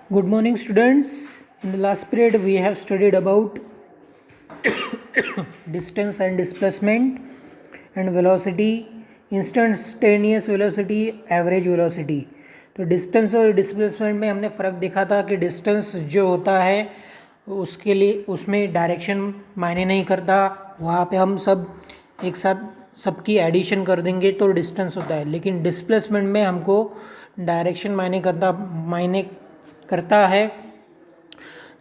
Good morning, students. In the last period, we have studied about distance and displacement and velocity, instantaneous velocity, average velocity. तो distance और displacement में हमने फ़र्क देखा था कि डिस्टेंस जो होता है उसके लिए उसमें डायरेक्शन मायने नहीं करता, वहाँ पे हम सब एक साथ सबकी एडिशन कर देंगे तो डिस्टेंस होता है। लेकिन डिस्प्लेसमेंट में हमको डायरेक्शन मायने करता है,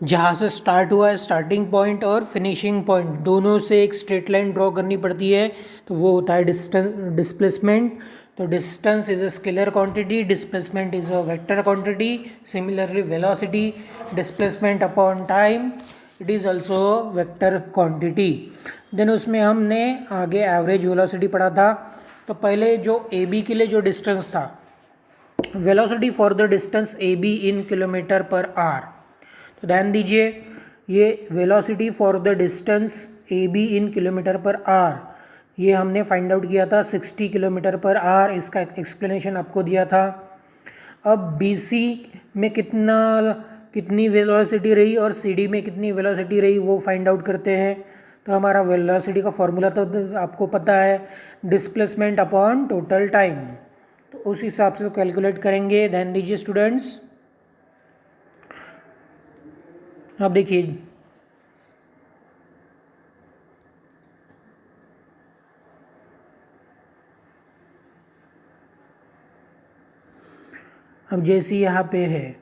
जहाँ से स्टार्ट हुआ है स्टार्टिंग पॉइंट और फिनिशिंग पॉइंट दोनों से एक स्ट्रेट लाइन ड्रॉ करनी पड़ती है, तो वो होता है डिस्प्लेसमेंट। तो distance is a scalar quantity, displacement is a vector quantity. Similarly velocity displacement upon time, it is also vector quantity. Then उसमें हमने आगे एवरेज वेलोसिटी पढ़ा था। तो पहले जो ए बी के लिए जो डिस्टेंस था, velocity for the distance A be in kilometre per hour. तो ध्यान दीजिए, ये velocity for the distance A be in kilometre per our ये हमने फाइंड आउट किया था 60 किलोमीटर पर आवर। इसका एक्सप्लेनेशन आपको दिया था। अब बी सी में कितनी वेलोसिटी रही और सी डी में कितनी वेलोसिटी रही वो फाइंड आउट करते हैं। तो हमारा वेलोसिटी का फॉर्मूला तो आपको पता है, डिस्प्लेसमेंट अपॉन टोटल टाइम। तो उस हिसाब से कैलकुलेट करेंगे। ध्यान दीजिए स्टूडेंट्स, अब देखिए अब जैसे यहाँ पे है,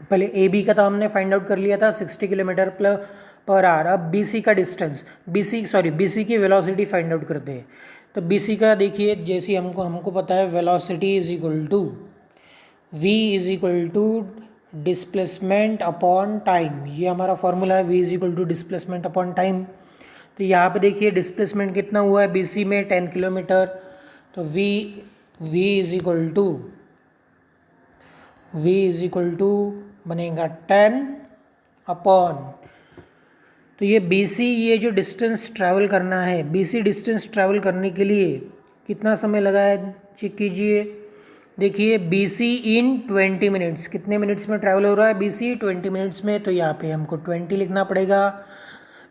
पहले ए बी का तो हमने फाइंड आउट कर लिया था 60 किलोमीटर पर आवर। अब बी सी का डिस्टेंस, बी सी की वेलोसिटी फाइंड आउट करते हैं। तो बी सी का देखिए, जैसे हमको पता है velocity is equal to V is equal to displacement upon time. ये हमारा फॉर्मूला है, V is equal to displacement upon time. तो यहाँ पे देखिए डिस्प्लेसमेंट कितना हुआ है बीसी में 10 किलोमीटर। तो वी इज इक्वल टू बनेगा 10 अपॉन, तो ये बीसी, ये जो डिस्टेंस ट्रैवल करना है, बीसी डिस्टेंस ट्रैवल करने के लिए कितना समय लगा है चेक कीजिए। देखिए बीसी इन 20 मिनट्स, कितने मिनट्स में ट्रैवल हो रहा है बीसी? 20 मिनट्स में। तो यहाँ पे हमको 20 लिखना पड़ेगा।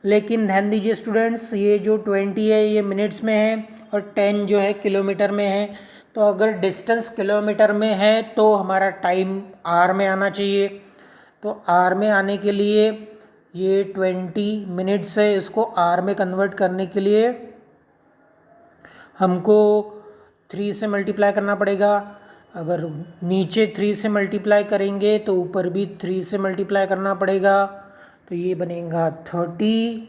लेकिन ध्यान दीजिए स्टूडेंट्स, ये जो 20 है ये मिनट्स में है और 10 जो है किलोमीटर में है। तो अगर डिस्टेंस किलोमीटर में है तो हमारा टाइम आर में आना चाहिए। तो आर में आने के लिए ये 20 मिनट्स है, इसको आर में कन्वर्ट करने के लिए हमको 3 से मल्टीप्लाई करना पड़ेगा। अगर नीचे 3 से मल्टीप्लाई करेंगे तो ऊपर भी 3 से मल्टीप्लाई करना पड़ेगा। तो ये बनेगा 30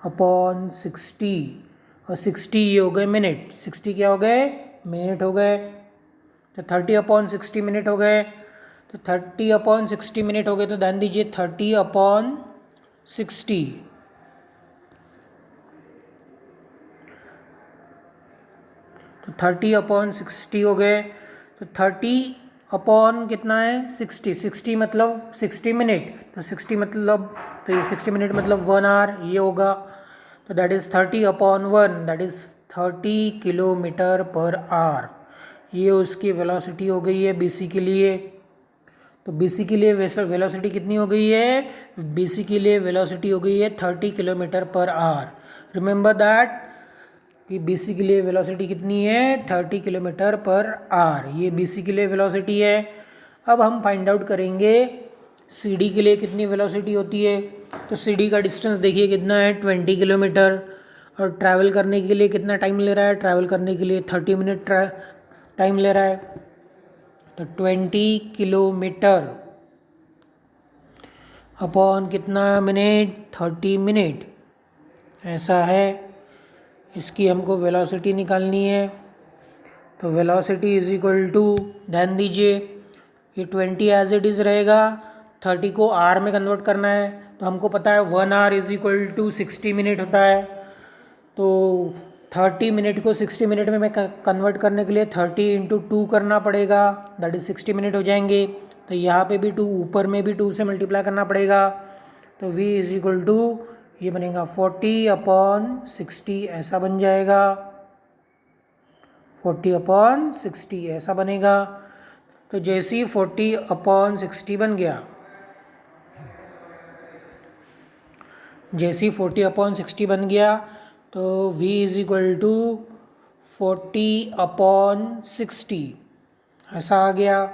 अपॉन 60, और 60 ये हो गए मिनट। 60 क्या हो गए? मिनट हो गए। तो 30 अपॉन 60 मिनट हो गए। तो 30 अपॉन 60 मिनट हो गए। तो ध्यान दीजिए 30 अपॉन 60, तो 30 अपॉन 60 हो गए। तो 30 अपॉन कितना है? 60 मतलब 60 मिनट। तो 60 मतलब, तो ये 60 मिनट मतलब 1 आवर ये होगा। तो that is 30 upon 1, that is 30 kilometre per our. ये उसकी वेलोसिटी हो गई है बीसी के लिए। तो बीसी के लिए वेलोसिटी कितनी हो गई है? बीसी के लिए वेलोसिटी हो गई है 30 kilometre per our. Remember that कि बीसी के लिए वेलोसिटी कितनी है? 30 किलोमीटर पर आवर। ये बीसी के लिए वेलोसिटी है। अब हम फाइंड आउट करेंगे सीडी के लिए कितनी वेलोसिटी होती है। तो सीडी का डिस्टेंस देखिए कितना है? 20 किलोमीटर। और ट्रैवल करने के लिए कितना टाइम ले रहा है? ट्रैवल करने के लिए 30 मिनट टाइम ले रहा है। तो 20 किलोमीटर अपॉन कितना मिनट? 30 मिनट, ऐसा है। इसकी हमको वेलोसिटी निकालनी है। तो वेलोसिटी इज इक्वल टू, ध्यान दीजिए ये 20 एज इट इज़ रहेगा, 30 को आर में कन्वर्ट करना है। तो हमको पता है 1 hour is equal to 60 minute होता है। तो 30 मिनट को 60 मिनट में मैं कन्वर्ट करने के लिए 30 इंटू 2 करना पड़ेगा, दैट इज़ 60 मिनट हो जाएंगे। तो यहाँ पे भी 2, ऊपर में भी 2 से मल्टीप्लाई करना पड़ेगा। तो v इज इक्वल टू, ये बनेगा 40 अपॉन 60, ऐसा बन जाएगा। 40/60 ऐसा बनेगा। तो जैसे ही 40/60 बन गया, जैसे ही 40/60 बन गया तो v इज इक्वल टू 40/60 ऐसा आ गया।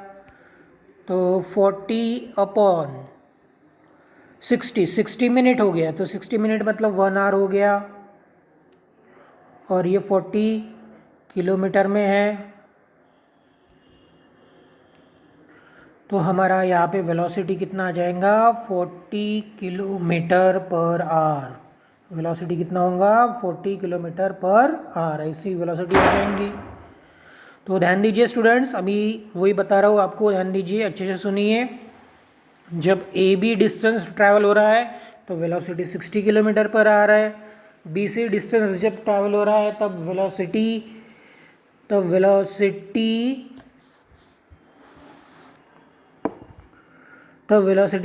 तो 40/60 मिनट हो गया, तो 60 मिनट मतलब 1 आवर हो गया। और ये 40 किलोमीटर में है, तो हमारा यहाँ पे वेलोसिटी कितना आ जाएगा, 40 किलोमीटर पर आवर। वेलोसिटी कितना होगा, 40 किलोमीटर पर आवर, ऐसी वेलोसिटी आ जाएंगी। तो ध्यान दीजिए स्टूडेंट्स, अभी वही बता रहा हूँ आपको, ध्यान दीजिए, अच्छे से सुनिए। जब ए बी डिस्टेंस ट्रैवल हो रहा है तो वेलोसिटी 60 किलोमीटर पर आवर है। बी सी डिस्टेंस जब ट्रैवल हो रहा है तब वेलोसिटी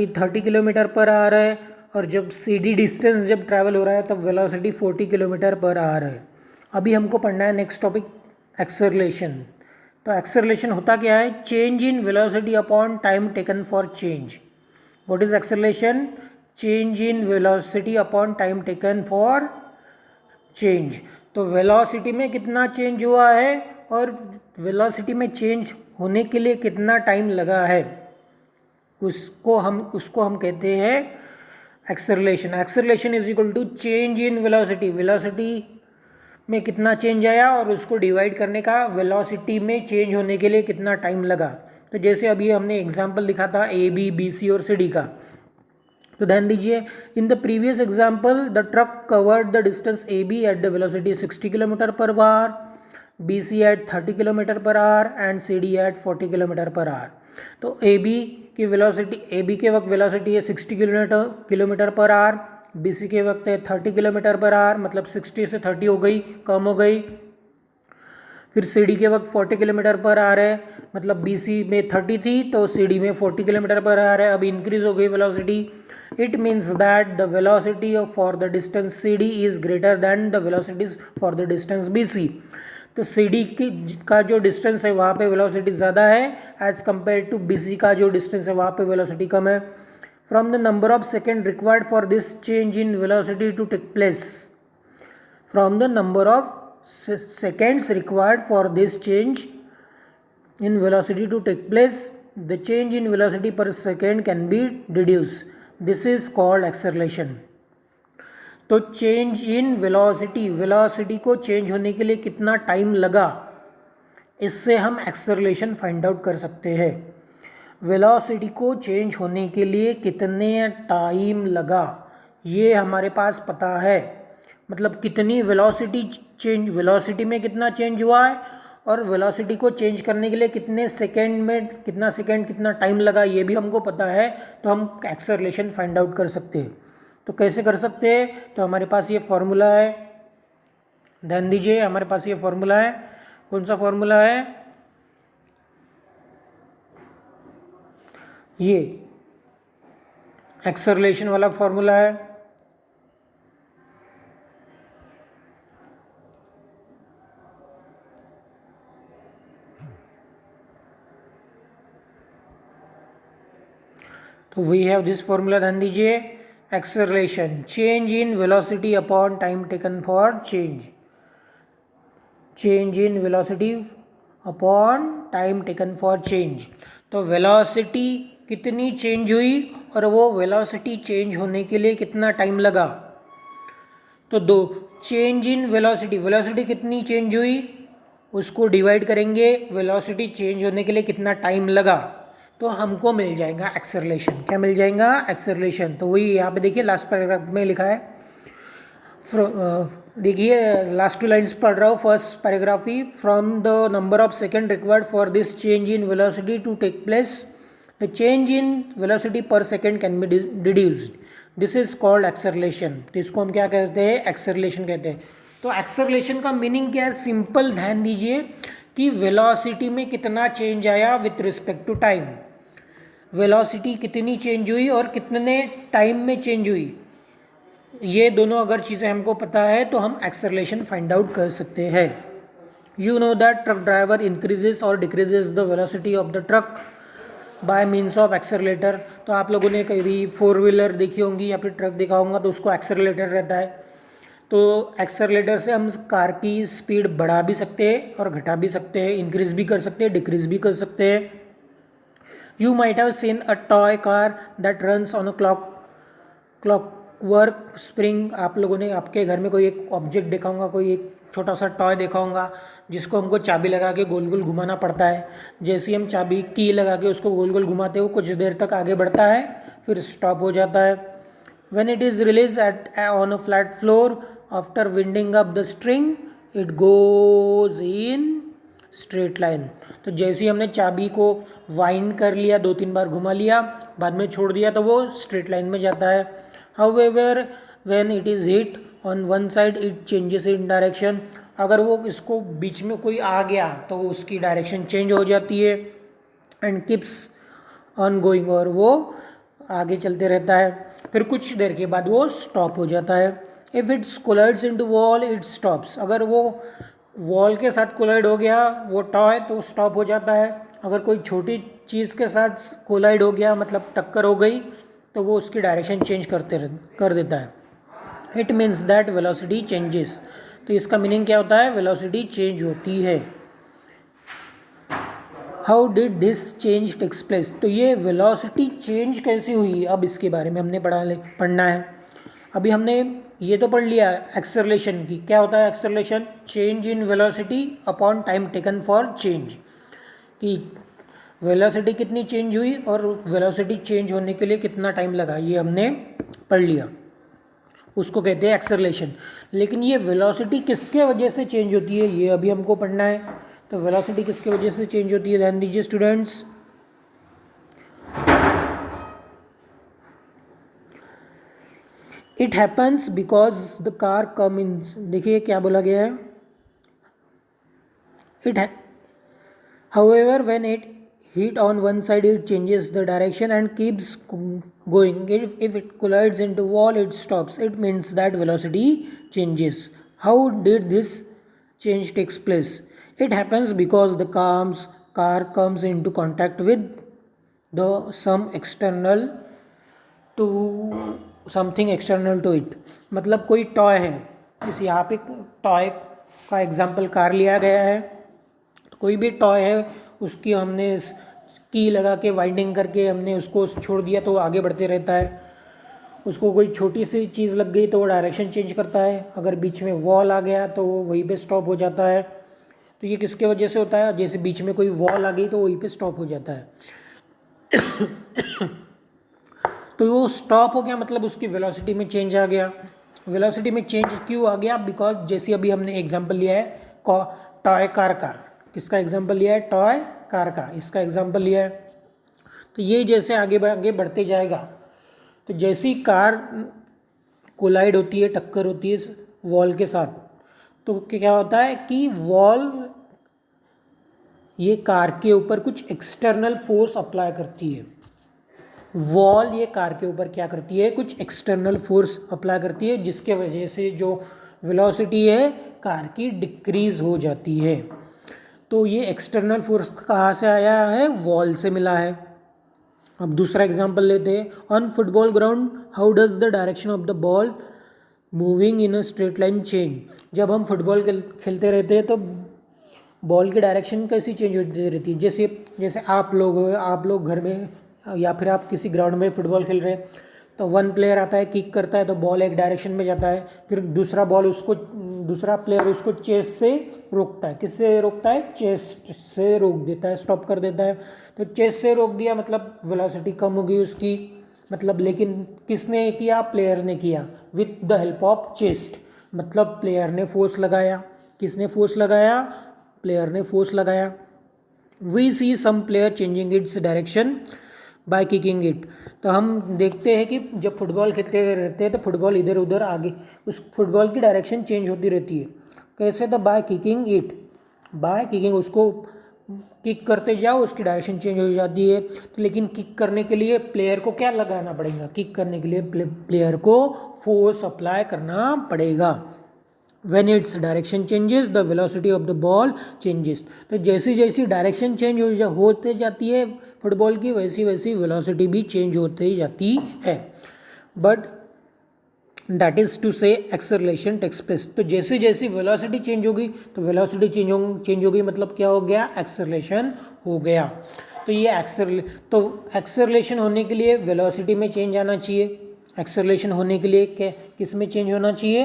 30 किलोमीटर पर आवर है। और जब सी डी डिस्टेंस जब ट्रैवल हो रहा है तब वेलोसिटी 40 किलोमीटर पर आवर है। अभी हमको पढ़ना है नेक्स्ट टॉपिक, एक्सेलरेशन। तो एक्सेलरेशन होता क्या है, change in velocity upon time taken for change. What is acceleration, change in velocity upon time taken for change. तो वेलोसिटी में कितना चेंज हुआ है और वेलोसिटी में चेंज होने के लिए कितना टाइम लगा है, उसको हम कहते हैं acceleration. Acceleration is equal to change in velocity, velocity में कितना चेंज आया और उसको डिवाइड करने का वेलोसिटी में चेंज होने के लिए कितना टाइम लगा। तो जैसे अभी हमने एग्जांपल लिखा था ए बी बी सी और सी डी का, तो ध्यान दीजिए, in the previous example the truck covered the distance A B at the velocity 60 kilometre per hour, B C at 30 kilometre per hour and C D at 40 kilometre per hour. तो A B की velocity, A B के वक्त velocity है 60 kilometre per hour, B सी के वक्त है 30 kilometre per our, मतलब 60 से 30 हो गई, कम हो गई। फिर सी डी के वक्त 40 किलोमीटर पर आवर है, मतलब बी सी में 30 थी तो सी डी में 40 किलोमीटर पर आवर है, अब इंक्रीज हो गई velocity. It means that the velocity for the distance C D is greater than the velocities for the distance B C. तो सी डी का जो डिस्टेंस है वहाँ पे वेलोसिटी ज़्यादा है as compare to B C का जो डिस्टेंस है वहाँ पे वेलोसिटी कम है। From the number of second required for this change in velocity to take place, from the number of seconds required for this change in velocity to take place, the change in velocity per second can be deduced. This is called acceleration. तो change in velocity, velocity को change होने के लिए कितना time लगा, इससे हम acceleration find out कर सकते हैं। वेलोसिटी को चेंज होने के लिए कितने टाइम लगा ये हमारे पास पता है, मतलब कितनी वेलोसिटी चेंज, वेलोसिटी में कितना चेंज हुआ है और वेलोसिटी को चेंज करने के लिए कितने सेकेंड में, कितना सेकेंड कितना टाइम लगा ये भी हमको पता है, तो हम एक्सेलरेशन फाइंड आउट कर सकते हैं। तो कैसे कर सकते हैं, तो हमारे पास ये फॉर्मूला है, ध्यान दीजिए, हमारे पास ये फॉर्मूला है। कौन सा फॉर्मूला है, ये एक्सेलरेशन वाला फॉर्मूला है। तो वी हैव दिस फॉर्मूला, ध्यान दीजिए, acceleration change in velocity upon time taken for change, change in velocity upon time taken for change. तो वेलोसिटी कितनी चेंज हुई और वो वेलोसिटी चेंज होने के लिए कितना टाइम लगा, तो दो, चेंज इन वेलोसिटी, वेलोसिटी कितनी चेंज हुई उसको डिवाइड करेंगे वेलोसिटी चेंज होने के लिए कितना टाइम लगा, तो हमको मिल जाएगा एक्सेलरेशन। क्या मिल जाएगा, एक्सेलरेशन। तो वही यहाँ पे देखिए लास्ट पैराग्राफ में लिखा है, देखिए लास्ट 2 लाइन्स पढ़ रहा हूँ। फर्स्ट पैराग्राफ ही, from the number of second required for this change in velocity to take place, the change in velocity per second can be deduced, this is called acceleration. तो इसको हम क्या कहते हैं, एक्सेलरेशन कहते हैं। तो एक्सेलरेशन का मीनिंग क्या है, सिंपल, ध्यान दीजिए कि वेलोसिटी में कितना चेंज आया with respect to time, velocity कितनी चेंज हुई और कितने टाइम में चेंज हुई, ये दोनों अगर चीज़ें हमको पता है तो हम एक्सेलरेशन फाइंड आउट कर सकते हैं। You know that truck driver increases or decreases the velocity of the truck bye means of accelerator. तो आप लोगों ने कभी फोर व्हीलर देखी होंगी या फिर ट्रक देखा होगा तो उसको एक्सेलरेटर रहता है। तो एक्सेलरेटर से हम कार की स्पीड बढ़ा भी सकते हैं और घटा भी सकते हैं, इंक्रीज भी कर सकते हैं, डिक्रीज भी कर सकते हैं। You might have seen a toy car that runs on a clock work spring. आप लोगों ने आपके घर में कोई एक ऑब्जेक्ट देखा होगा, कोई एक छोटा सा टॉय देखा होगा जिसको हमको चाबी लगा के गोल गोल घुमाना पड़ता है। जैसे ही हम चाबी की लगा के उसको गोल गोल घुमाते हैं वो कुछ देर तक आगे बढ़ता है फिर स्टॉप हो जाता है। When it is release at on a flat floor after winding up the string it goes in straight line. तो जैसे ही हमने चाबी को वाइंड कर लिया, 2-3 बार घुमा लिया, बाद में छोड़ दिया तो वो स्ट्रेट लाइन में जाता है। However when it is hit on one side it changes in direction. अगर वो इसको बीच में कोई आ गया तो उसकी डायरेक्शन चेंज हो जाती है एंड कीप्स ऑन गोइंग, और वो आगे चलते रहता है। फिर कुछ देर के बाद वो स्टॉप हो जाता है। If it's collides into wall it stops. अगर वो वॉल के साथ कोलाइड हो गया वो टॉय तो स्टॉप हो जाता है। अगर कोई छोटी चीज़ के साथ कोलाइड हो गया मतलब टक्कर हो गई तो वो उसकी डायरेक्शन चेंज कर देता है। It means that velocity changes. तो इसका मीनिंग क्या होता है? वेलोसिटी चेंज होती है। How did this change takes place. तो ये वेलोसिटी चेंज कैसे हुई, अब इसके बारे में हमने पढ़ना है। अभी हमने ये तो पढ़ लिया एक्सेलरेशन की, क्या होता है acceleration? Change in velocity upon time taken for change, कि वेलोसिटी कितनी चेंज हुई और वेलोसिटी चेंज होने के लिए कितना टाइम लगा, ये हमने पढ़ लिया, उसको कहते हैं एक्सेलरेशन। लेकिन ये वेलोसिटी किसके वजह से चेंज होती है ये अभी हमको पढ़ना है। तो वेलोसिटी किसके वजह से चेंज होती है, ध्यान दीजिए students. It happens because the car come in, देखिए क्या बोला गया है, it however when it hit on one side it changes the direction and keeps going. If it collides into wall it stops. It means that velocity changes. How did this change takes place? It happens because the car comes into contact with the something external to it. मतलब कोई toy है, इस यहाँ पे toy का example car लिया गया है। कोई भी टॉय है उसकी हमने की लगा के वाइंडिंग करके हमने उसको छोड़ दिया तो वो आगे बढ़ते रहता है। उसको कोई छोटी सी चीज़ लग गई तो वो डायरेक्शन चेंज करता है। अगर बीच में वॉल आ गया तो वो वहीं पे स्टॉप हो जाता है। तो ये किसके वजह से होता है? जैसे बीच में कोई वॉल आ गई तो वहीं पे स्टॉप हो जाता है। तो वो स्टॉप हो गया मतलब उसकी वेलोसिटी में चेंज आ गया। वेलोसिटी में चेंज क्यों आ गया? बिकॉज जैसे अभी हमने एग्जाम्पल लिया है टॉय कार का, किसका एग्जाम्पल लिया है? टॉय कार का, इसका एग्जाम्पल लिया है। तो ये जैसे आगे बढ़ते जाएगा तो जैसी कार कोलाइड होती है, टक्कर होती है वॉल के साथ, तो क्या होता है कि वॉल ये कार के ऊपर कुछ एक्सटर्नल फोर्स अप्लाई करती है। वॉल ये कार के ऊपर क्या करती है? कुछ एक्सटर्नल फोर्स अप्लाई करती है जिसके वजह से जो वेलोसिटी है कार की डिक्रीज हो जाती है। तो ये एक्सटर्नल फोर्स कहाँ से आया है? वॉल से मिला है। अब दूसरा एग्जांपल लेते हैं। On football ground how does the direction of the ball moving in a straight line change. जब हम फुटबॉल खेलते रहते हैं तो बॉल की डायरेक्शन कैसी चेंज होती रहती है? जैसे आप लोग घर में या फिर आप किसी ग्राउंड में फुटबॉल खेल रहे हैं तो वन प्लेयर आता है, किक करता है तो बॉल एक डायरेक्शन में जाता है, फिर दूसरा प्लेयर उसको चेस्ट से रोकता है। किससे रोकता है? चेस्ट से रोक देता है, स्टॉप कर देता है। तो चेस्ट से रोक दिया मतलब वेलोसिटी कम हो गई उसकी, मतलब लेकिन किसने किया? प्लेयर ने किया, with the help of chest. मतलब प्लेयर ने फोर्स लगाया। किसने फोर्स लगाया? प्लेयर ने फोर्स लगाया। We see some player changing its direction by kicking it. तो हम देखते हैं कि जब फुटबॉल खेलते रहते हैं तो फुटबॉल इधर उधर आगे उस फुटबॉल की डायरेक्शन चेंज होती रहती है। कैसे? तो by kicking it, by kicking, उसको किक करते जाओ उसकी डायरेक्शन चेंज हो जाती है। तो लेकिन किक करने के लिए प्लेयर को क्या लगाना पड़ेगा? किक करने के लिए प्लेयर को फोर्स अप्लाई करना पड़ेगा। When its direction changes the velocity of the ball changes. तो जैसी जैसी डायरेक्शन चेंज होते जाती है फुटबॉल की, वैसी वैसी वेलोसिटी भी चेंज होते जाती है। बट दैट इज़ टू से एक्सेलरेशन टेक्स प्लेस। तो जैसे जैसी वेलोसिटी चेंज होगी, तो वेलोसिटी चेंज होगी मतलब क्या हो गया, एक्सेलरेशन हो गया। तो ये एक्सेलरेशन होने के लिए वेलोसिटी में चेंज आना चाहिए। एक्सेलरेशन होने के लिए किस में चेंज होना चाहिए,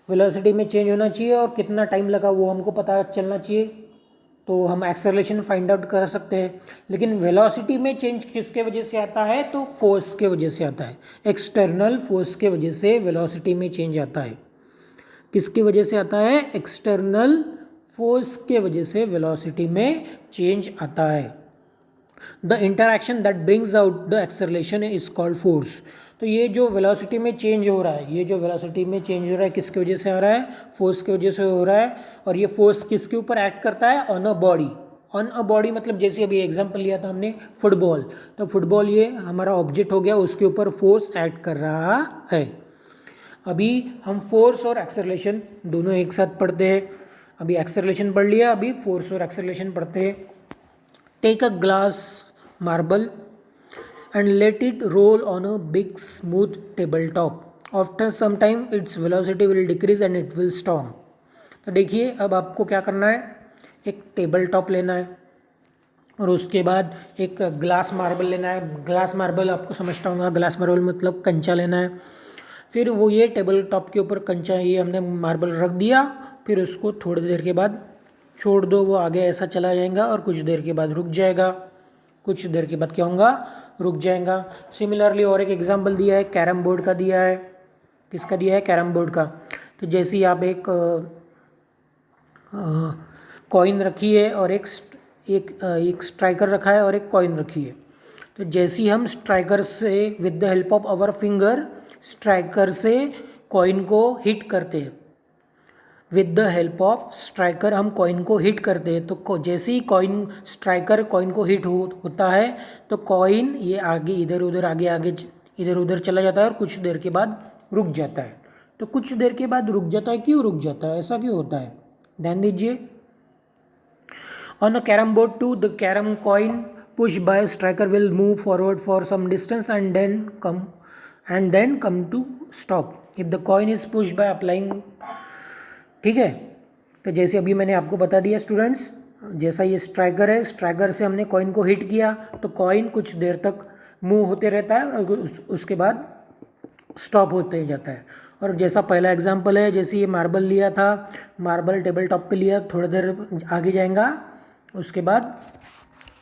वेलोसिटी में चेंज होना चाहिए। और कितना टाइम लगा वो हमको पता चलना चाहिए, तो हम एक्सेलरेशन फाइंड आउट कर सकते हैं। लेकिन वेलोसिटी में चेंज किसके वजह से आता है, तो फोर्स के वजह से आता है। एक्सटर्नल फोर्स के वजह से वेलोसिटी में चेंज आता है। किसकी वजह से आता है, एक्सटर्नल फोर्स के वजह से वेलोसिटी में चेंज आता है। The interaction that brings out the acceleration is called force. तो ये जो वेलोसिटी में चेंज हो रहा है, ये जो वेलोसिटी में चेंज हो रहा है किसकी वजह से आ रहा है, फोर्स की वजह से हो रहा है। और ये फोर्स किसके ऊपर एक्ट करता है, on a body. On a body मतलब जैसे अभी एग्जांपल लिया था हमने फुटबॉल, तो फुटबॉल ये हमारा ऑब्जेक्ट हो गया, उसके ऊपर फोर्स एक्ट कर रहा है। अभी हम फोर्स और एक्सेलरेशन दोनों एक साथ पढ़ते हैं। अभी एक्सेलरेशन पढ़ लिया, अभी फोर्स और एक्सेलरेशन पढ़ते हैं। Take a glass marble and let it roll on a big smooth tabletop. After some time its velocity will decrease and it will stop. तो देखिए अब आपको क्या करना है, एक टेबल टॉप लेना है और उसके बाद एक ग्लास मार्बल लेना है। ग्लास मार्बल आपको समझता हूँ, ग्लास मार्बल मतलब कंचा लेना है। फिर वो ये टेबल टॉप के ऊपर कंचा ये हमने मार्बल रख दिया, फिर उसको थोड़ी देर के बाद छोड़ दो, वो आगे ऐसा चला जाएगा और कुछ देर के बाद रुक जाएगा। कुछ देर के बाद क्या होगा, रुक जाएगा। सिमिलरली और एक एग्जांपल दिया है, कैरम बोर्ड का दिया है। किसका दिया है, कैरम बोर्ड का। तो जैसे ही आप एक कॉइन रखी है और एक स्ट्राइकर रखा है और एक कॉइन रखी है, तो जैसे ही हम स्ट्राइकर से with the help of our finger striker से कॉइन को हिट करते हैं, with the help of striker हम कॉइन को हिट करते हैं, तो जैसे ही कॉइन स्ट्राइकर कॉइन को हिट होता है तो कॉइन ये आगे इधर उधर आगे इधर उधर चला जाता है और कुछ देर के बाद रुक जाता है। तो कुछ देर के बाद रुक जाता है, क्यों रुक जाता है, ऐसा क्यों होता है, ध्यान दीजिए। On a carrom board to the carrom coin push by striker will move forward for some distance and then come to stop if the coin is push by applying. ठीक है, तो जैसे अभी मैंने आपको बता दिया स्टूडेंट्स, जैसा ये स्ट्राइकर है, स्ट्राइकर से हमने कॉइन को हिट किया तो कॉइन कुछ देर तक मूव होते रहता है और उसके बाद स्टॉप होते जाता है। और जैसा पहला एग्जांपल है, जैसे ये मार्बल लिया था, मार्बल टेबल टॉप पे लिया, थोड़ी देर आगे जाएगा उसके बाद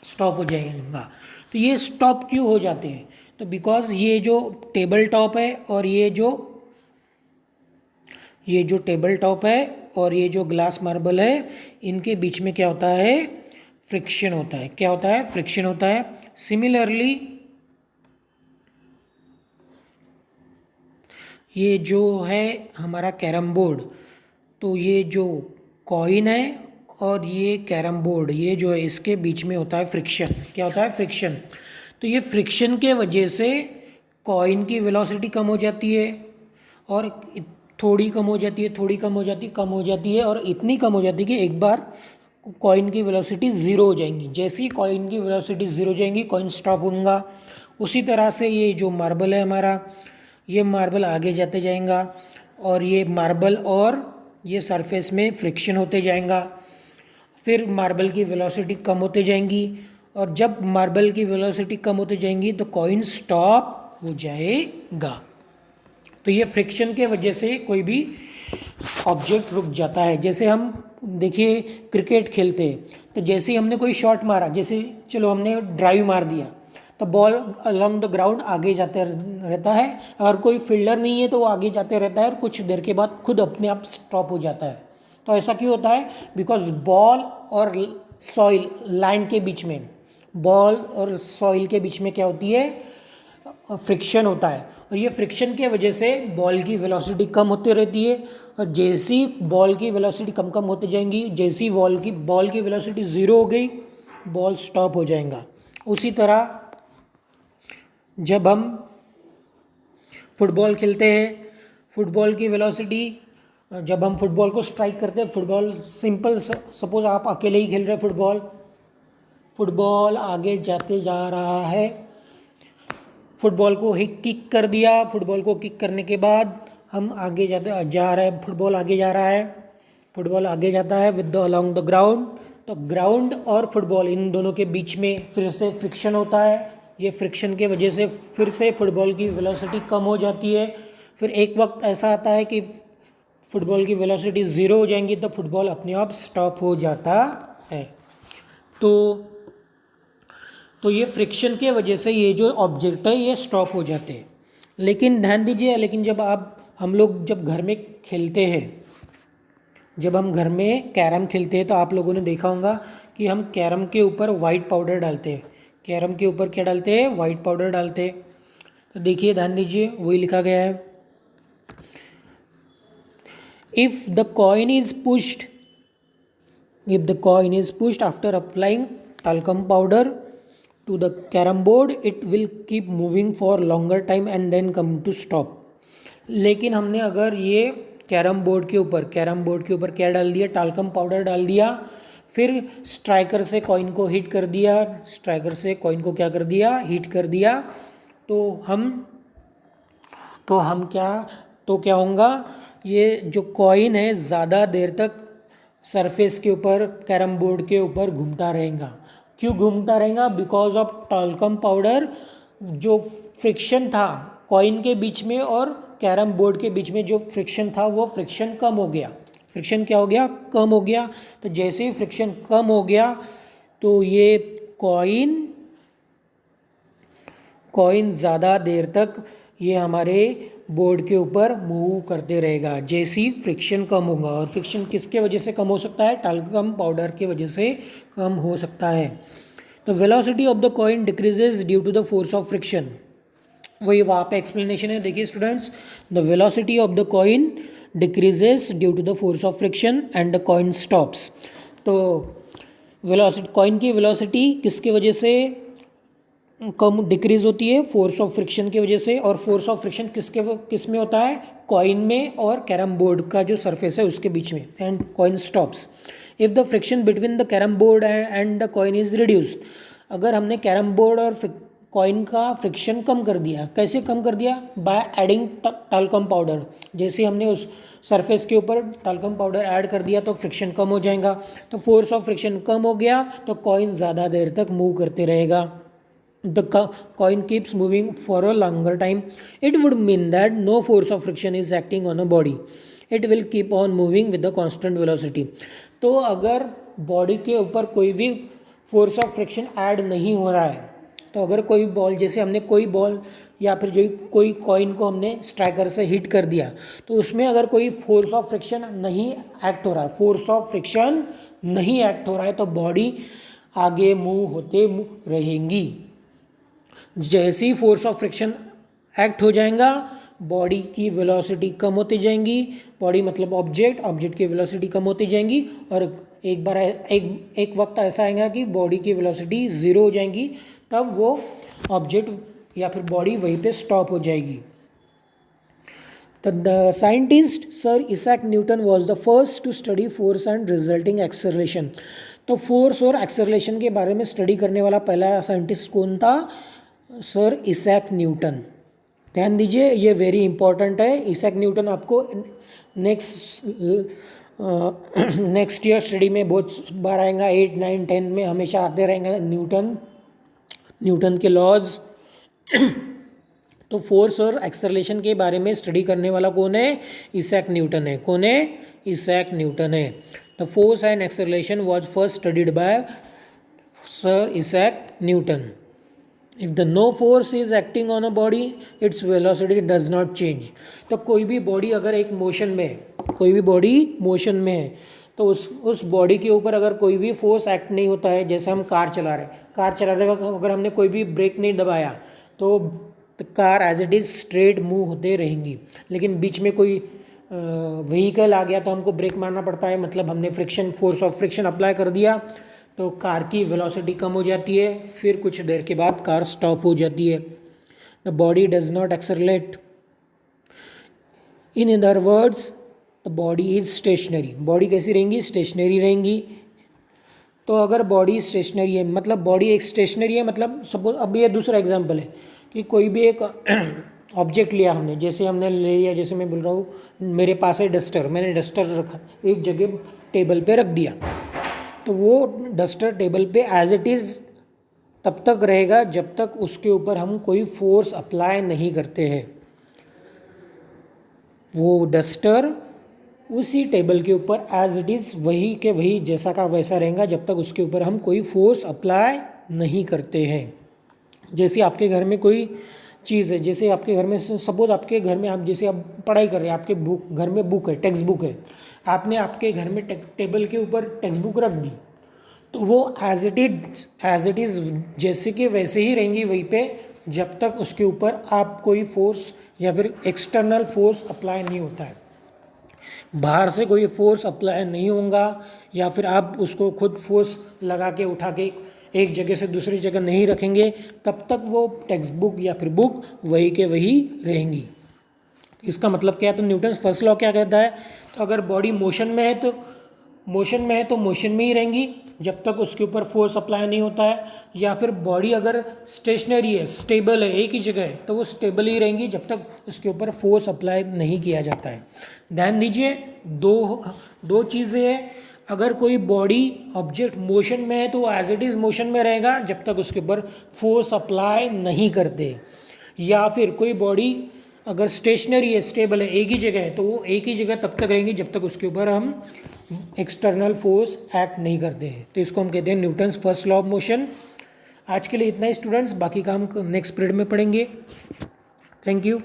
स्टॉप हो जाएगा। तो ये स्टॉप क्यों हो जाते हैं, तो बिकॉज ये जो टेबल टॉप है और ये जो टेबल टॉप है और ये जो ग्लास मार्बल है, इनके बीच में क्या होता है, फ्रिक्शन होता है। क्या होता है, फ्रिक्शन होता है। सिमिलरली ये जो है हमारा कैरम बोर्ड, तो ये जो कॉइन है और ये कैरम बोर्ड, ये जो है इसके बीच में होता है फ्रिक्शन। क्या होता है, फ्रिक्शन। तो ये फ्रिक्शन के वजह से कॉइन की वेलोसिटी कम हो जाती है और थोड़ी कम हो जाती है, थोड़ी कम हो जाती है और इतनी कम हो जाती है कि एक बार कॉइन की वेलोसिटी ज़ीरो हो जाएंगी। जैसे ही कॉइन की वेलोसिटी ज़ीरो हो जाएंगी, कॉइन स्टॉप होगा। उसी तरह से ये जो मार्बल है हमारा, ये मार्बल आगे जाते जाएगा और ये मार्बल और ये सरफेस में फ्रिक्शन होते जाएगा। फिर मार्बल की वेलोसिटी कम होते जाएंगी और जब मार्बल की वेलोसिटी कम होते जाएंगी तो कॉइन स्टॉप हो जाएगा। तो ये फ्रिक्शन के वजह से कोई भी ऑब्जेक्ट रुक जाता है। जैसे हम देखिए क्रिकेट खेलते हैं, तो जैसे ही हमने कोई शॉट मारा, जैसे चलो हमने ड्राइव मार दिया, तो बॉल अलोंग द ग्राउंड आगे जाते रहता है। अगर कोई फील्डर नहीं है तो वो आगे जाते रहता है और कुछ देर के बाद खुद अपने आप स्टॉप हो जाता है। तो ऐसा क्यों होता है, बिकॉज बॉल और सॉइल, लैंड के बीच में, बॉल और सॉइल के बीच में क्या होती है, फ्रिक्शन होता है। और ये फ्रिक्शन के वजह से बॉल की वेलोसिटी कम होती रहती है और जैसी बॉल की वेलोसिटी कम होते जाएंगी, जैसी बॉल की वेलोसिटी ज़ीरो हो गई, बॉल स्टॉप हो जाएगा। उसी तरह जब हम फुटबॉल खेलते हैं, फुटबॉल की वेलोसिटी जब हम फुटबॉल को स्ट्राइक करते हैं, फुटबॉल सिंपल, सपोज आप अकेले ही खेल रहे हैं फुटबॉल, फुटबॉल आगे जाते जा रहा है, फुटबॉल को ही किक कर दिया, फुटबॉल को किक करने के बाद हम आगे जाते जा रहे हैं, फुटबॉल आगे जा रहा है, फुटबॉल आगे जाता है with the along the ground. तो ग्राउंड और फुटबॉल इन दोनों के बीच में फिर से फ्रिक्शन होता है, ये फ्रिक्शन के वजह से फिर से फुटबॉल की वेलोसिटी कम हो जाती है। फिर एक वक्त ऐसा आता है कि फुटबॉल की वेलोसिटी ज़ीरो हो जाएंगी, तो फुटबॉल अपने आप स्टॉप हो जाता है। तो ये फ्रिक्शन के वजह से ये जो ऑब्जेक्ट है ये स्टॉप हो जाते हैं। लेकिन ध्यान दीजिए, लेकिन जब हम लोग जब घर में खेलते हैं, जब हम घर में कैरम खेलते हैं, तो आप लोगों ने देखा होगा कि हम कैरम के ऊपर वाइट पाउडर डालते हैं। कैरम के ऊपर क्या डालते हैं? वाइट पाउडर डालते हैं। तो देखिए, ध्यान दीजिए, वही लिखा गया है, if the coin is pushed after applying talcum powder to the carom board, it will keep moving for longer time and then come to stop। लेकिन हमने अगर ये कैरम बोर्ड के ऊपर क्या डाल दिया? टाल्कम पाउडर डाल दिया, फिर स्ट्राइकर से कॉइन को हिट कर दिया, हिट कर दिया, तो क्या होगा? ये जो कॉइन है ज़्यादा देर तक सरफेस के ऊपर, कैरम बोर्ड के ऊपर घूमता रहेगा। क्यों घूमता रहेगा? Because of talcum powder. जो फ्रिक्शन था कॉइन के बीच में और कैरम बोर्ड के बीच में, जो फ्रिक्शन था वो फ्रिक्शन कम हो गया। फ्रिक्शन क्या हो गया? कम हो गया। तो जैसे ही फ्रिक्शन कम हो गया, तो ये कॉइन ज़्यादा देर तक ये हमारे बोर्ड के ऊपर मूव करते रहेगा, जैसे ही फ्रिक्शन कम होगा। और फ्रिक्शन किसके वजह से कम हो सकता है? टाल्कम पाउडर के वजह से कम हो सकता है। तो velocity of the coin decreases due to the force of friction. वही वहाँ पे एक्सप्लेनेशन है, देखिए students, the velocity of the coin decreases due to the force of friction and the coin stops. तो वेलोसिटी, कॉइन की velocity किसके वजह से कम डिक्रीज होती है? फोर्स ऑफ फ्रिक्शन की वजह से। और फोर्स ऑफ फ्रिक्शन किस में होता है? कॉइन में और कैरम बोर्ड का जो सरफेस है उसके बीच में। And coin stops if the friction between the carrom board and the coin is reduced. अगर हमने कैरम बोर्ड और कॉइन का फ्रिक्शन कम कर दिया, कैसे कम कर दिया? By adding talcum powder. जैसे हमने उस सरफेस के ऊपर टाल्कम पाउडर ऐड कर दिया तो फ्रिक्शन कम हो जाएगा। तो फोर्स ऑफ फ्रिक्शन कम हो गया, तो कॉइन ज़्यादा देर तक मूव करते रहेगा। The coin keeps moving for a longer time. It would mean that no force of friction is acting on a body. It will keep on moving with the constant velocity. तो अगर body के ऊपर कोई भी force of friction add नहीं हो रहा है, तो अगर कोई बॉल, जैसे हमने कोई बॉल या फिर जो कोई कॉइन को हमने स्ट्राइकर से हिट कर दिया, तो उसमें अगर कोई फोर्स ऑफ फ्रिक्शन नहीं एक्ट हो रहा है, तो बॉडी आगे मूव होते रहेंगी। जैसे ही फोर्स ऑफ फ्रिक्शन एक्ट हो जाएगा, बॉडी की वेलोसिटी कम होती जाएंगी। बॉडी मतलब ऑब्जेक्ट की वेलोसिटी कम होती जाएंगी, और एक वक्त ऐसा आएगा कि बॉडी की वेलोसिटी ज़ीरो हो जाएंगी, तब वो ऑब्जेक्ट या फिर बॉडी वहीं पे स्टॉप हो जाएगी। The scientist Sir Isaac Newton was the first to study force and resulting acceleration। तो फोर्स और एक्सेलरेशन के बारे में स्टडी करने वाला पहला साइंटिस्ट कौन था? Sir Isaac Newton. ध्यान दीजिए, ये वेरी इंपॉर्टेंट है। इसैक न्यूटन आपको नेक्स्ट ईयर स्टडी में बहुत बार आएगा, 8, 9, 10 में हमेशा आते रहेंगे न्यूटन के लॉज। तो फोर्स और एक्सेलरेशन के बारे में स्टडी करने वाला कौन है? इसैक न्यूटन है। कौन है? इसैक न्यूटन है। The force and acceleration was first studied by sir Isaac Newton. If the no force is acting on a body, its velocity does not change. तो कोई भी बॉडी अगर एक मोशन में है, तो उस बॉडी के ऊपर अगर कोई भी फोर्स एक्ट नहीं होता है, जैसे हम कार चलाते वक्त अगर हमने कोई भी ब्रेक नहीं दबाया, तो car as it is straight move होते रहेंगी। लेकिन बीच में कोई व्हीकल आ गया तो हमको ब्रेक मारना पड़ता है, मतलब हमने फोर्स ऑफ फ्रिक्शन अप्लाई कर दिया, तो कार की वेलोसिटी कम हो जाती है, फिर कुछ देर के बाद कार स्टॉप हो जाती है। The body does not accelerate. In other words, the body is stationary. Body कैसी रहेंगी? स्टेशनरी रहेंगी। तो अगर बॉडी स्टेशनरी है मतलब बॉडी एक स्टेशनरी है, मतलब सपोज अब ये दूसरा एग्जांपल है कि कोई भी एक ऑब्जेक्ट लिया हमने, जैसे हमने ले लिया, जैसे मैं बोल रहा हूँ मेरे पास है डस्टर, मैंने डस्टर रखा एक जगह टेबल पे रख दिया, तो वो डस्टर टेबल पे एज इट इज़ तब तक रहेगा जब तक उसके ऊपर हम कोई फोर्स अप्लाई नहीं करते हैं। वो डस्टर उसी टेबल के ऊपर एज इट इज़ वही के वही जैसा का वैसा रहेगा जब तक उसके ऊपर हम कोई फोर्स अप्लाई नहीं करते हैं। जैसे आपके घर में कोई चीज़ है, जैसे आपके घर में सपोज आपके घर में आप जैसे आप पढ़ाई कर रहे हैं, आपके बुक घर में बुक है, टेक्स्ट बुक है, आपने आपके घर में टेबल के ऊपर टेक्स्ट बुक रख दी, तो वो एज इट इज़ जैसे कि वैसे ही रहेंगी वहीं पे जब तक उसके ऊपर आप कोई फोर्स या फिर एक्सटर्नल फोर्स अप्लाई नहीं होता है। बाहर से कोई फोर्स अप्लाई नहीं होगा या फिर आप उसको खुद फोर्स लगा के उठा के एक जगह से दूसरी जगह नहीं रखेंगे, तब तक वो टेक्स्ट बुक या फिर बुक वही के वही रहेंगी। इसका मतलब क्या है? तो न्यूटन फर्स्ट लॉ क्या कहता है? तो अगर बॉडी मोशन में है तो मोशन में ही रहेंगी जब तक उसके ऊपर फोर्स अप्लाई नहीं होता है, या फिर बॉडी अगर स्टेशनरी है, स्टेबल है, एक ही जगह है, तो वो स्टेबल ही रहेंगी जब तक उसके ऊपर फोर्स अप्लाई नहीं किया जाता है। ध्यान दीजिए, दो चीज़ें हैं। अगर कोई बॉडी ऑब्जेक्ट मोशन में है तो वो एज इट इज़ मोशन में रहेगा जब तक उसके ऊपर फोर्स अप्लाई नहीं करते, या फिर कोई बॉडी अगर स्टेशनरी है, स्टेबल है, एक ही जगह है, तो वो एक ही जगह तब तक रहेंगी जब तक उसके ऊपर हम एक्सटर्नल फोर्स एक्ट नहीं करते हैं। तो इसको हम कहते हैं Newton's first law of motion. आज के लिए इतना ही स्टूडेंट्स, बाकी काम नेक्स्ट पीरियड में पढ़ेंगे। Thank you.